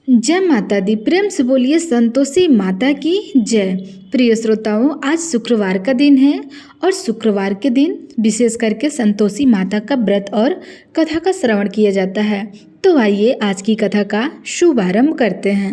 जय माता दी। प्रेम से बोलिए संतोषी माता की जय। प्रिय श्रोताओं, आज शुक्रवार का दिन है और शुक्रवार के दिन विशेष करके संतोषी माता का व्रत और कथा का श्रवण किया जाता है। तो आइए आज की कथा का शुभारंभ करते हैं।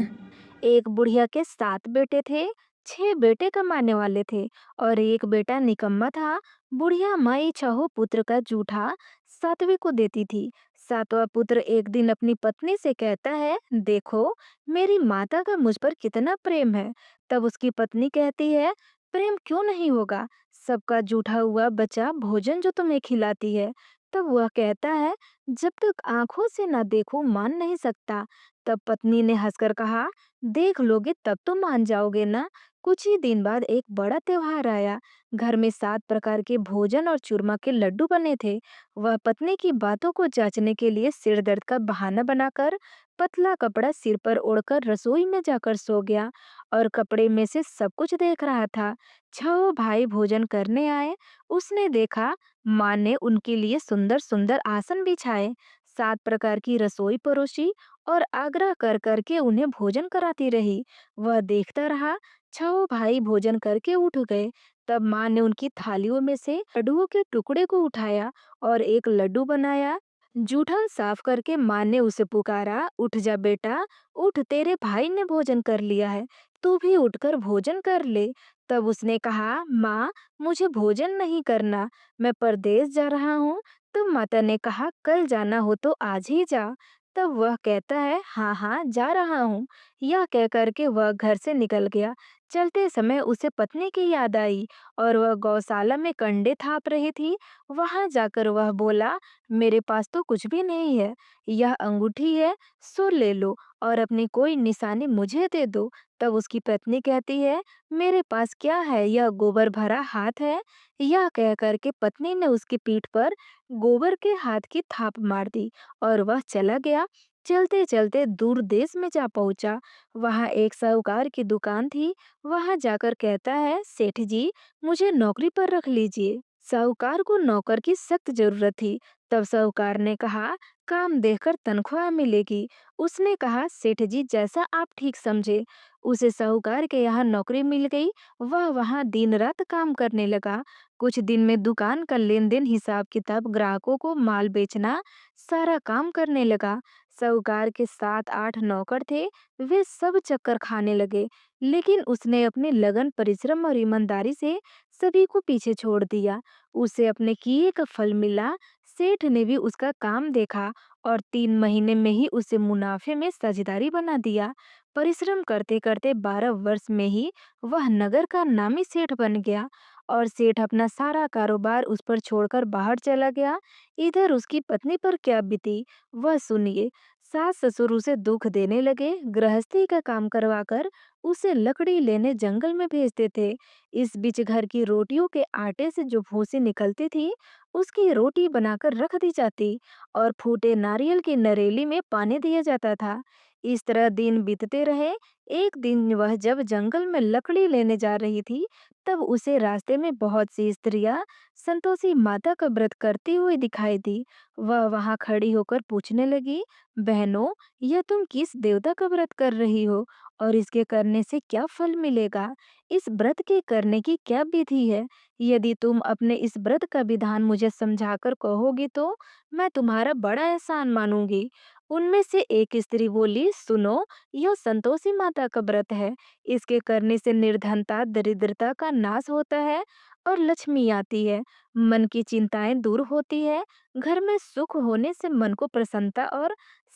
एक बुढ़िया के 7 बेटे थे। 6 बेटे कमाने वाले थे और एक बेटा निकम्मा था। बुढ़िया माई छहो पुत्र का जूठा 7वें को देती थी। 7वां पुत्र एक दिन अपनी पत्नी से कहता है, देखो मेरी माता का मुझ पर कितना प्रेम है। तब उसकी पत्नी कहती है, प्रेम क्यों नहीं होगा, सबका जूठा हुआ बचा भोजन जो तुम्हें खिलाती है। तब वह कहता है, जब तक आंखों से ना देखूं मान नहीं सकता। तब पत्नी ने हंसकर कहा, देख लोगे तब तो मान जाओगे ना। कुछ ही दिन बाद एक बड़ा त्योहार आया। घर में 7 प्रकार के भोजन और चूरमा के लड्डू बने थे। वह पत्नी की बातों को जांचने के लिए सिर दर्द का बहाना बनाकर पतला कपड़ा सिर पर ओढ़कर रसोई में जाकर सो गया और कपड़े में से सब कुछ देख रहा था। 6 भाई भोजन करने आए। उसने देखा माँ ने उनके लिए सुंदर सुंदर आसन बिछाए, 7 प्रकार की रसोई परोसी और आग्रह कर करके उन्हें भोजन कराती रही। वह देखता रहा। 6 भाई भोजन करके उठ गए। तब माँ ने उनकी थालियों में से लड्डुओं के टुकड़े को उठाया और एक लड्डू बनाया। जूठन साफ करके माँ ने उसे पुकारा, उठ जा बेटा, उठ, तेरे भाई ने भोजन कर लिया है, तू भी उठकर भोजन कर ले। तब उसने कहा, माँ मुझे भोजन नहीं करना, मैं परदेश जा रहा हूँ। तब माता ने कहा, कल जाना हो तो आज ही जा। तब वह कहता है, हाँ हाँ जा रहा हूँ। यह कह करके वह घर से निकल गया। चलते समय उसे पत्नी की याद आई और वह गौशाला में कंडे थाप रही थी। वहां जाकर वह बोला, मेरे पास तो कुछ भी नहीं है, यह अंगूठी है, सो ले लो और अपनी कोई निशानी मुझे दे दो। तब उसकी पत्नी कहती है, मेरे पास क्या है, यह गोबर भरा हाथ है। यह कह करके पत्नी ने उसकी पीठ पर गोबर के हाथ की थाप मार दी और वह चला गया। चलते चलते दूर देश में जा पहुंचा। वहां एक साहूकार की दुकान थी। वहां जाकर कहता है, सेठ जी मुझे नौकरी पर रख लीजिए। साहूकार को नौकर की सख्त जरूरत थी। तब साहूकार ने कहा, काम देखकर तनख्वाह मिलेगी। उसने कहा, सेठ जी जैसा आप ठीक समझे। उसे साहूकार के यहाँ नौकरी मिल गई। वह वहां दिन रात काम करने लगा। कुछ दिन में दुकान का लेन देन, हिसाब किताब, ग्राहकों को माल बेचना, सारा काम करने लगा। साहूकार के 7 8 नौकर थे। वे सब चक्कर खाने लगे, लेकिन उसने अपने लगन, परिश्रम और ईमानदारी से सभी को पीछे छोड़ दिया। उसे अपने किए का फल मिला। सेठ ने भी उसका काम देखा और 3 महीने में ही उसे मुनाफे में साझेदारी बना दिया। परिश्रम करते करते 12 वर्ष में ही वह नगर का नामी सेठ बन गया और सेठ अपना सारा कारोबार उस पर छोड़कर बाहर चला गया। इधर उसकी पत्नी पर क्या बीती वह सुनिए। सास ससुर उसे दुख देने लगे। गृहस्थी का काम करवाकर उसे लकड़ी लेने जंगल में भेजते थे। इस बीच घर की रोटियों के आटे से जो भूसी निकलती थी, उसकी रोटी बनाकर रख दी जाती और फूटे नारियल की नरेली में पानी दिया जाता था। इस तरह दिन बीतते रहे। एक दिन वह जब जंगल में लकड़ी लेने जा रही थी, तब उसे रास्ते में बहुत सी स्त्रियां संतोषी माता का व्रत करती हुई दिखाई दी। वह वहां खड़ी होकर पूछने लगी, बहनों यह तुम किस देवता का व्रत कर रही हो और इसके करने से क्या फल मिलेगा? इस व्रत के करने की क्या विधि है? यदि तुम अपने इस व्रत का विधान मुझे समझाकर कहोगी तो मैं तुम्हारा बड़ा एहसान मानूंगी। उनमें से एक स्त्री बोली, सुनो, यह संतोषी माता का व्रत है। इसके करने से निर्धनता, दरिद्रता का नाश होता है और लक्ष्मी आती है। मन की चिंताएं दूर होती है। घर में सुख होने से मन को प्रसन्नता और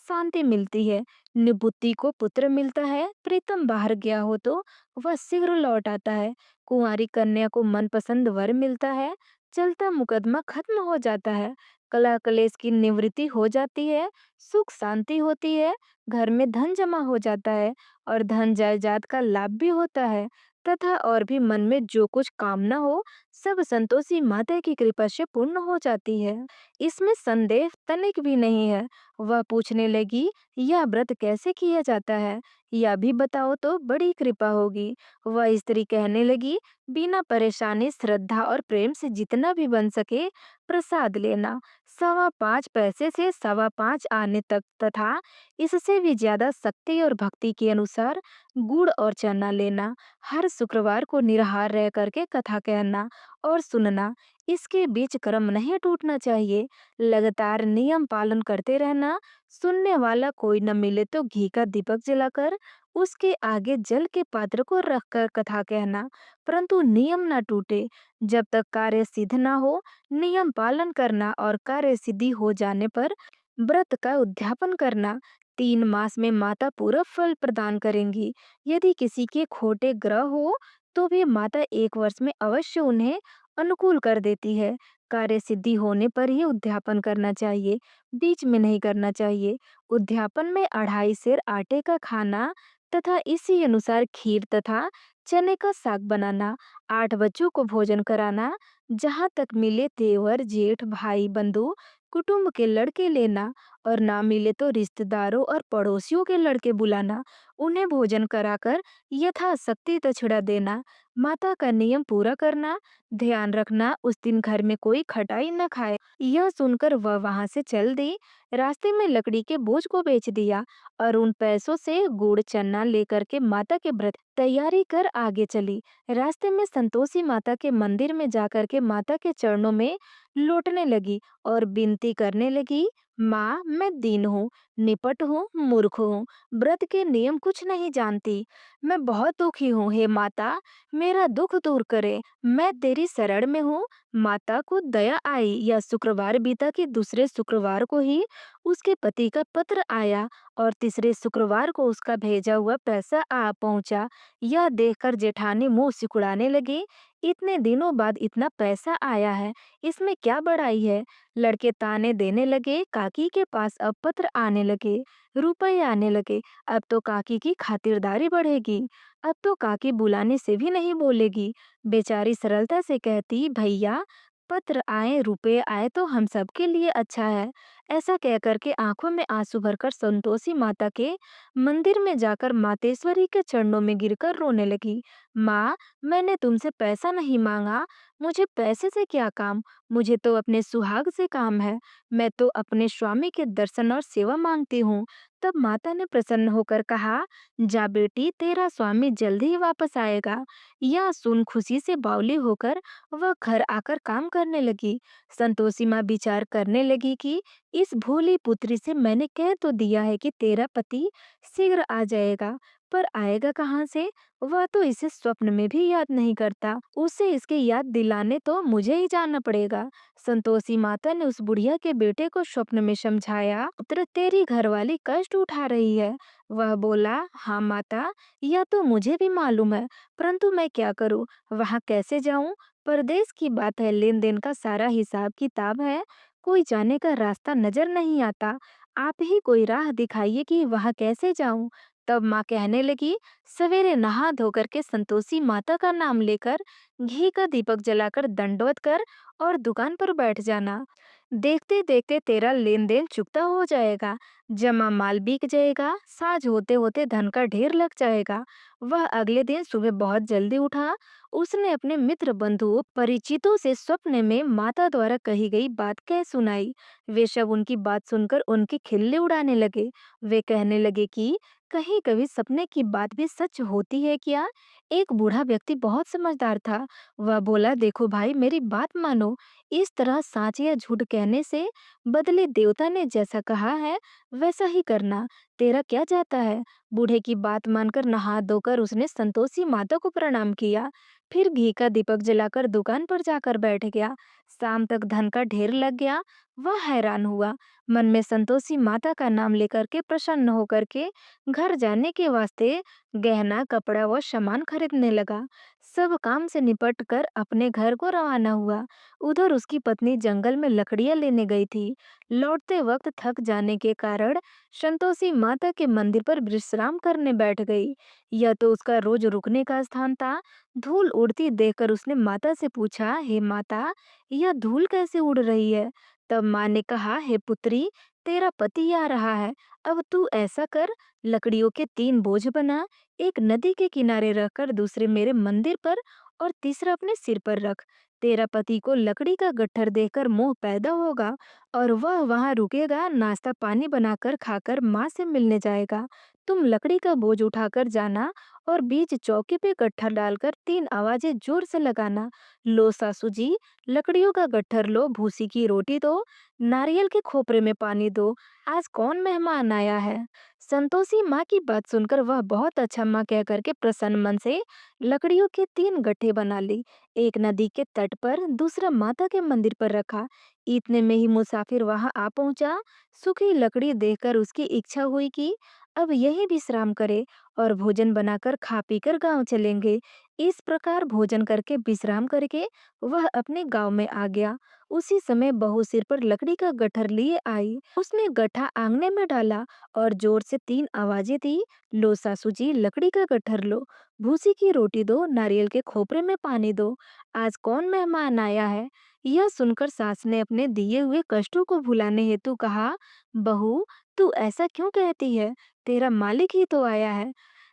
शांति मिलती है। निबुद्धि को पुत्र मिलता है। प्रीतम बाहर गया हो तो वह शीघ्र लौट आता है। कुंवारी कन्या को मनपसंद वर मिलता है। चलता मुकदमा खत्म हो जाता है। कला कलेश की निवृत्ति हो जाती है। सुख शांति होती है। घर में धन जमा हो जाता है और धन जायदाद का लाभ भी होता है। तथा और भी मन में जो कुछ कामना हो सब संतोषी माता की कृपा से पूर्ण हो जाती है। इसमें संदेह तनिक भी नहीं है। वह पूछने लगी, यह व्रत कैसे किया जाता है? यह भी बताओ तो बड़ी कृपा होगी। वह स्त्री कहने लगी, बिना परेशानी, श्रद्धा और प्रेम से जितना भी बन सके प्रसाद लेना। 5.25 पैसे से 5.25 आने तक तथा इससे भी ज्यादा शक्ति और भक्ति के अनुसार गुड़ और चना लेना। हर शुक्रवार को निराहार रह करके कथा कहना और सुनना। इसके बीच क्रम नहीं टूटना चाहिए। लगातार नियम पालन करते रहना। सुनने वाला कोई न मिले तो घी का दीपक जलाकर उसके आगे जल के पात्र को रखकर कथा कहना, परंतु नियम ना टूटे। जब तक कार्य सिद्ध ना हो, नियम पालन करना और कार्य सिद्धि हो जाने पर व्रत का उद्यापन करना। 3 मास में माता पूरा फल प्रदान करेंगी। यदि किसी के खोटे ग्रह हो तो भी माता 1 वर्ष में अवश्य उन्हें अनुकूल कर देती है। कार्य सिद्धि होने पर ही उद्यापन करना चाहिए, बीच में नहीं करना चाहिए। उद्यापन में 2.5 सेर आटे का खाना तथा इसी अनुसार खीर तथा चने का साग बनाना। 8 बच्चों को भोजन कराना। जहाँ तक मिले देवर, जेठ, भाई, बंधु, कुटुंब के लड़के लेना और ना मिले तो रिश्तेदारों और पड़ोसियों के लड़के बुलाना। उन्हें भोजन कराकर यथाशक्ति दक्षिणा देना। माता का नियम पूरा करना। ध्यान रखना उस दिन घर में कोई खटाई न खाए। यह सुनकर वह वहां से चल दी। रास्ते में लकड़ी के बोझ को बेच दिया और उन पैसों से गुड़ चना लेकर के माता के व्रत तैयारी कर आगे चली। रास्ते में संतोषी माता के मंदिर में जाकर के माता के चरणों में लौटने लगी और विनती करने लगी, माँ मैं दीन हूँ, निपट हूँ, मूर्ख हूँ, व्रत के नियम कुछ नहीं जानती। मैं बहुत दुखी हूँ, हे माता मेरा दुख दूर करे। मैं तेरी शरण में हूँ। माता को दया आई। यह शुक्रवार बीता कि दूसरे शुक्रवार को ही उसके पति का पत्र आया और तीसरे शुक्रवार को उसका भेजा हुआ पैसा आ पहुंचा। यह देखकर जेठानी मुंह सिकुड़ाने लगी। इतने दिनों बाद इतना पैसा आया है, इसमें क्या बड़ाई है? लड़के ताने देने लगे। काकी के पास अब पत्र आने लगे, रुपए आने लगे। अब तो काकी की खातिरदारी बढ़ेगी। अब तो काकी बुलाने से भी नहीं बोलेगी। बेचारी सरलता से कहती, भैया पत्र आए, रुपए आए तो हम सबके लिए अच्छा है। ऐसा कह करके आंखों में आंसू भरकर संतोषी माता के मंदिर में जाकर मातेश्वरी के चरणों में गिरकर रोने लगी। माँ, मैंने तुमसे पैसा नहीं मांगा। मुझे पैसे से क्या काम? मुझे तो अपने सुहाग से काम है। मैं तो अपने स्वामी के दर्शन और सेवा मांगती हूँ। तब माता ने प्रसन्न होकर कहा, जा बेटी, तेरा स्वामी जल्दी ही वापस आएगा। यह सुन खुशी से बावली होकर वह घर आकर काम करने लगी। संतोषी माँ विचार करने लगी कि इस भोली पुत्री से मैंने कह तो दिया है कि तेरा पति शीघ्र आ जाएगा, पर आएगा कहाँ से? वह तो इसे स्वप्न में भी याद नहीं करता। उसे इसकी याद दिलाने तो मुझे ही जाना पड़ेगा। संतोषी माता ने उस बुढ़िया के बेटे को स्वप्न में समझाया, पुत्र तेरी घरवाली कष्ट उठा रही है। वह बोला, हाँ माता, यह तो मुझे भी मालूम है, परंतु मैं क्या करूं? वहां कैसे जाऊं? परदेश की बात है, लेन देन का सारा हिसाब किताब है। कोई जाने का रास्ता नजर नहीं आता। आप ही कोई राह दिखाइए कि वहां कैसे जाऊं। तब माँ कहने लगी, सवेरे नहा धोकर के संतोषी माता का नाम लेकर घी का दीपक जलाकर दंडवत कर और दुकान पर बैठ जाना। देखते देखते तेरा लेन देन चुकता हो जाएगा। जमा माल बिक जाएगा। साँझ होते होते धन का ढेर लग जाएगा। वह अगले दिन सुबह बहुत जल्दी उठा। उसने अपने मित्र, बंधुओं, परिचितों से स्वप्न में माता द्वारा कही गई बात कह सुनाई। वे सब उनकी बात सुनकर उनके खिल्ले उड़ाने लगे। वे कहने लगे कि कहीं कभी सपने की बात भी सच होती है क्या? एक बूढ़ा व्यक्ति बहुत समझदार था। वह बोला, देखो भाई, मेरी बात मानो। इस तरह साँच या झूठ कहने से बदले देवता ने जैसा कहा है वैसा ही करना। तेरा क्या जाता है? बूढ़े की बात मानकर नहा धोकर उसने संतोषी माता को प्रणाम किया। फिर घी का दीपक जलाकर दुकान पर जाकर बैठ गया। शाम तक धन का ढेर लग गया। वह हैरान हुआ। मन में संतोषी माता का नाम लेकर के प्रसन्न होकर के घर जाने के वास्ते गहना, कपड़ा व सामान खरीदने लगा। सब काम से निपट कर अपने घर को रवाना हुआ। उधर उसकी पत्नी जंगल में लकड़ियां लेने गई थी। लौटते वक्त थक जाने के कारण संतोषी माता के मंदिर पर विश्राम करने बैठ गई। यह तो उसका रोज रुकने का स्थान था। धूल उड़ती देखकर उसने माता से पूछा, हे माता, यह धूल कैसे उड़ रही है? तब माँ ने कहा, हे पुत्री, तेरा पति आ रहा है। अब तू ऐसा कर, लकड़ियों के 3 बोझ बना, एक नदी के किनारे रखकर दूसरे मेरे मंदिर पर और तीसरा अपने सिर पर रख। तेरा पति को लकड़ी का गट्ठर देखकर मोह पैदा होगा और वह वहां रुकेगा, नाश्ता पानी बनाकर खाकर माँ से मिलने जाएगा। तुम लकड़ी का बोझ उठाकर जाना और बीच चौकी पे गट्ठर डालकर 3 आवाजें जोर से लगाना। लो सासू जी, लकड़ियों का गट्ठर लो, भूसी की रोटी दो, नारियल के खोपरे में पानी दो, आज कौन मेहमान आया है? संतोषी माँ की बात सुनकर वह बहुत अच्छा माँ कह करके प्रसन्न मन से लकड़ियों के 3 गट्ठे बना ली। एक नदी के तट पर, दूसरा माता के मंदिर पर रखा। इतने में ही मुसाफिर वहां आ पहुंचा। सूखी लकड़ी देखकर उसकी इच्छा हुई कि अब यही विश्राम करे और भोजन बनाकर खा पीकर गांव चलेंगे। इस प्रकार भोजन करके विश्राम करके वह अपने गांव में आ गया। उसी समय बहू सिर पर लकड़ी का गट्ठर लिए आई। उसने गट्ठा आंगने में डाला और जोर से 3 आवाजें दी। लो सासू जी, लकड़ी का गट्ठर लो, भूसी की रोटी दो, नारियल के खोपरे में पानी दो, आज कौन मेहमान आया है? यह सुनकर सास ने अपने दिए हुए कष्टों को भुलाने हेतु कहा, बहू, तू ऐसा क्यों कहती है? तेरा मालिक ही तो आया है।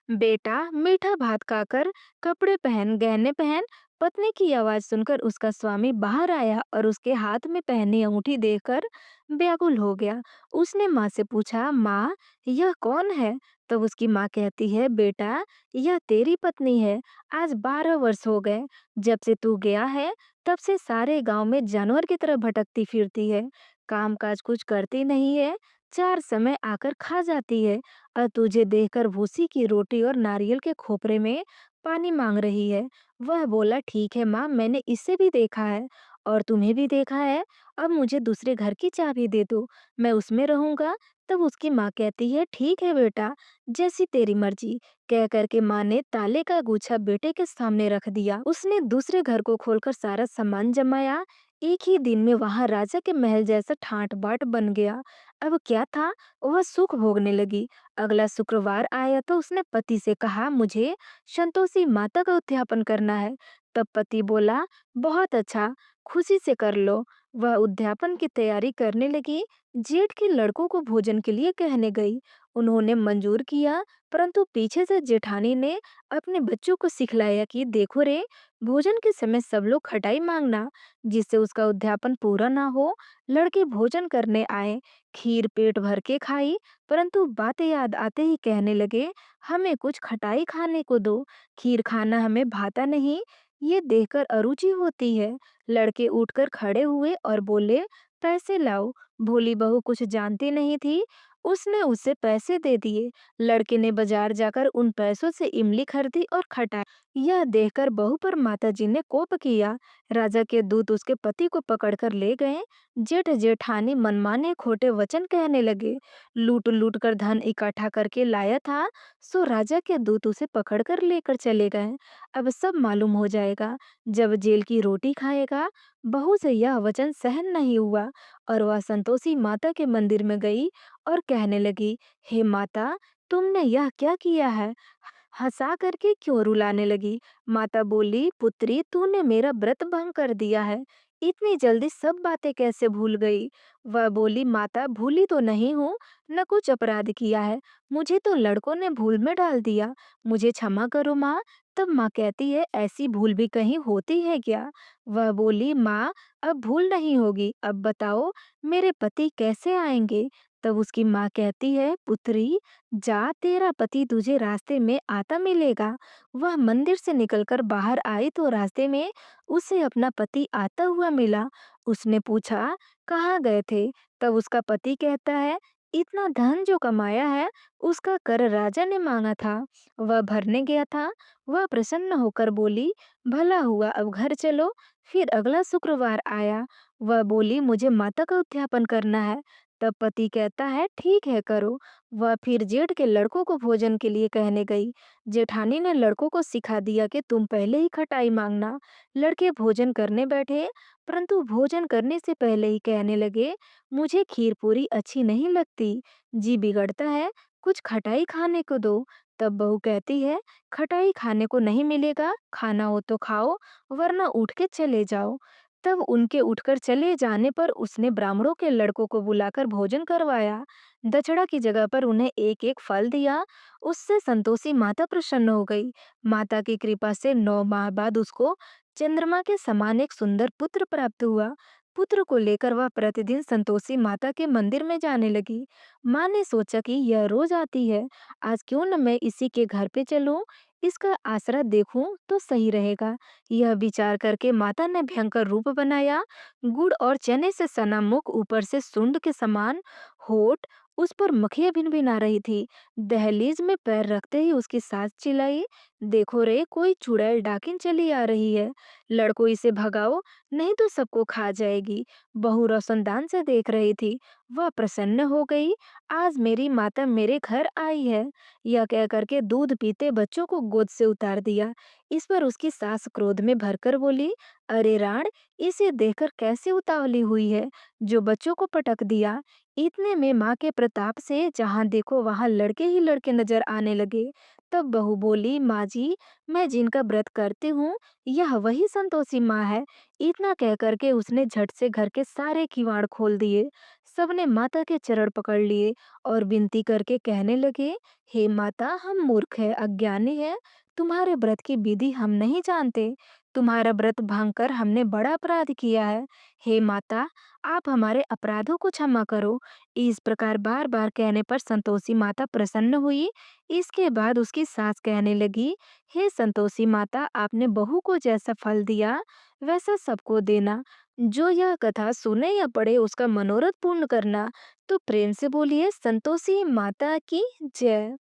बेटा, मीठा भात खाकर, कपड़े पहन, गहने पहन। पत्नी की आवाज सुनकर उसका स्वामी बाहर आया और उसके हाथ में पहनी अंगूठी देखकर व्याकुल हो गया। उसने माँ से पूछा, माँ, यह कौन है? तब उसकी माँ कहती है, बेटा, यह तेरी पत्नी है। आज 12 वर्ष हो गए जब से तू गया है, तब से सारे गांव में जानवर की तरह भटकती फिरती है, काम काज कुछ करती नहीं है, 4 समय आकर खा जाती है और तुझे देखकर भूसी की रोटी और नारियल के खोपरे में पानी मांग रही है। वह बोला, ठीक है माँ, मैंने इसे भी देखा है और तुम्हें भी देखा है। अब मुझे दूसरे घर की चाबी दे दो, मैं उसमें रहूंगा। तब उसकी माँ कहती है, ठीक है बेटा, जैसी तेरी मर्जी। कह करके माँ ने ताले का गुच्छा बेटे के सामने रख दिया। उसने दूसरे घर को खोलकर सारा सामान जमाया। एक ही दिन में वहां राजा के महल जैसा ठाट बाट बन गया। अब क्या था, वह सुख भोगने लगी। अगला शुक्रवार आया तो उसने पति से कहा, मुझे संतोषी माता का उद्यापन करना है। तब पति बोला, बहुत अच्छा, खुशी से कर लो। वह उद्यापन की तैयारी करने लगी। जेठ के लड़कों को भोजन के लिए कहने गई। उन्होंने मंजूर किया, परंतु पीछे से जेठानी ने अपने बच्चों को सिखलाया कि देखो रे, भोजन के समय सब लोग खटाई मांगना, जिससे उसका उद्यापन पूरा ना हो। लड़के भोजन करने आए, खीर पेट भर के खाई, परंतु बातें याद आते ही कहने लगे, हमें कुछ खटाई खाने को दो, खीर खाना हमें भाता नहीं। ये देखकर अरुचि होती है। लड़के उठकर खड़े हुए और बोले, पैसे लाओ। भोली बहू कुछ जानती नहीं थी, उसने उसे पैसे दे दिए। लड़के ने बाजार जाकर उन पैसों से इमली खरीदी और खटाई। यह देखकर बहू पर माताजी ने कोप किया। राजा के दूत उसके पति को पकड़कर ले गए। जेठ जेठानी मनमाने खोटे वचन कहने लगे। लूट लूट कर धन इकट्ठा करके लाया था, सो राजा के दूत उसे पकड़कर लेकर चले गए। अब सब मालूम हो जाएगा। जब जेल की रोटी खाएगा। बहू से यह वचन सहन नहीं हुआ और वह संतोषी माता के मंदिर में गई और कहने लगी, हे माता, तुमने यह क्या किया है? हंसा करके क्यों रुलाने लगी? माता बोली, पुत्री, तूने मेरा व्रत भंग कर दिया है। इतनी जल्दी सब बातें कैसे भूल गई? वह बोली, माता, भूली तो नहीं हूँ, न कुछ अपराध किया है, मुझे तो लड़कों ने भूल में डाल दिया, मुझे क्षमा करो माँ। तब माँ कहती है, ऐसी भूल भी कहीं होती है क्या? वह बोली, माँ, अब भूल नहीं होगी, अब बताओ मेरे पति कैसे आएंगे? तब उसकी माँ कहती है, पुत्री, जा, तेरा पति तुझे रास्ते में आता मिलेगा। वह मंदिर से निकलकर बाहर आई तो रास्ते में उसे अपना पति आता हुआ मिला। उसने पूछा, कहाँ गए थे? तब उसका पति कहता है, इतना धन जो कमाया है, उसका कर राजा ने मांगा था, वह भरने गया था। वह प्रसन्न होकर बोली, भला हुआ, अब घर चलो। फिर अगला शुक्रवार आया। वह बोली, मुझे माता का उद्यापन करना है। तब पति कहता है ठीक है करो। वह फिर जेठ के लड़कों को भोजन के लिए कहने गई। जेठानी ने लड़कों को सिखा दिया कि तुम पहले ही खटाई मांगना। लड़के भोजन करने बैठे, परंतु भोजन करने से पहले ही कहने लगे, मुझे खीर पूरी अच्छी नहीं लगती, जी बिगड़ता है, कुछ खटाई खाने को दो। तब बहू कहती है, खटाई खाने को नहीं मिलेगा, खाना हो तो खाओ, वरना उठ के चले जाओ। तब उनके उठकर चले जाने पर उसने ब्राह्मणों के लड़कों को बुलाकर भोजन करवाया। दक्षिणा की जगह पर उन्हें एक एक फल दिया। उससे संतोषी माता प्रसन्न हो गई। माता की कृपा से 9 माह बाद उसको चंद्रमा के समान एक सुंदर पुत्र प्राप्त हुआ। पुत्र को लेकर वह प्रतिदिन संतोषी माता के मंदिर में जाने लगी। माँ ने सोचा कि यह रोज आती है, आज क्यों न मैं इसी के घर पे चलूं, इसका आसरा देखूं तो सही रहेगा। यह विचार करके माता ने भयंकर रूप बनाया। गुड़ और चने से सना मुख, ऊपर से सुंड के समान होठ, उस पर मक्खियां भिनभिना रही थी। दहलीज में पैर रखते ही उसकी सास चिल्लाई, देखो रे, कोई चुड़ैल डाकिन चली आ रही है, लड़को इसे भगाओ, नहीं तो सबको खा जाएगी। बहू रोशनदान से देख रही थी। वह प्रसन्न हो गई, आज मेरी माता मेरे घर आई है। यह कह करके दूध पीते बच्चों को गोद से उतार दिया। इस पर उसकी सास क्रोध में भरकर बोली, अरे राण, इसे देखकर कैसे उतावली हुई है, जो बच्चों को पटक दिया। इतने में माँ के प्रताप से जहां देखो वहां लड़के ही लड़के नजर आने लगे। तब बहू बोली, माँ जी, मैं जिनका व्रत करती हूँ, यह वही संतोषी माँ है। इतना कह करके उसने झट से घर के सारे किवाड़ खोल दिए। सबने माता के चरण पकड़ लिए और विनती करके कहने लगे, हे माता, हम मूर्ख है, अज्ञानी है, तुम्हारे व्रत की विधि हम नहीं जानते। तुम्हारा व्रत भंग कर हमने बड़ा अपराध किया है। हे माता, आप हमारे अपराधों को क्षमा करो। इस प्रकार बार बार कहने पर संतोषी माता प्रसन्न हुई। इसके बाद उसकी सास कहने लगी, हे संतोषी माता, आपने बहू को जैसा फल दिया वैसा सबको देना। जो यह कथा सुने या पढ़े उसका मनोरथ पूर्ण करना। तो प्रेम से बोलिए, संतोषी माता की जय।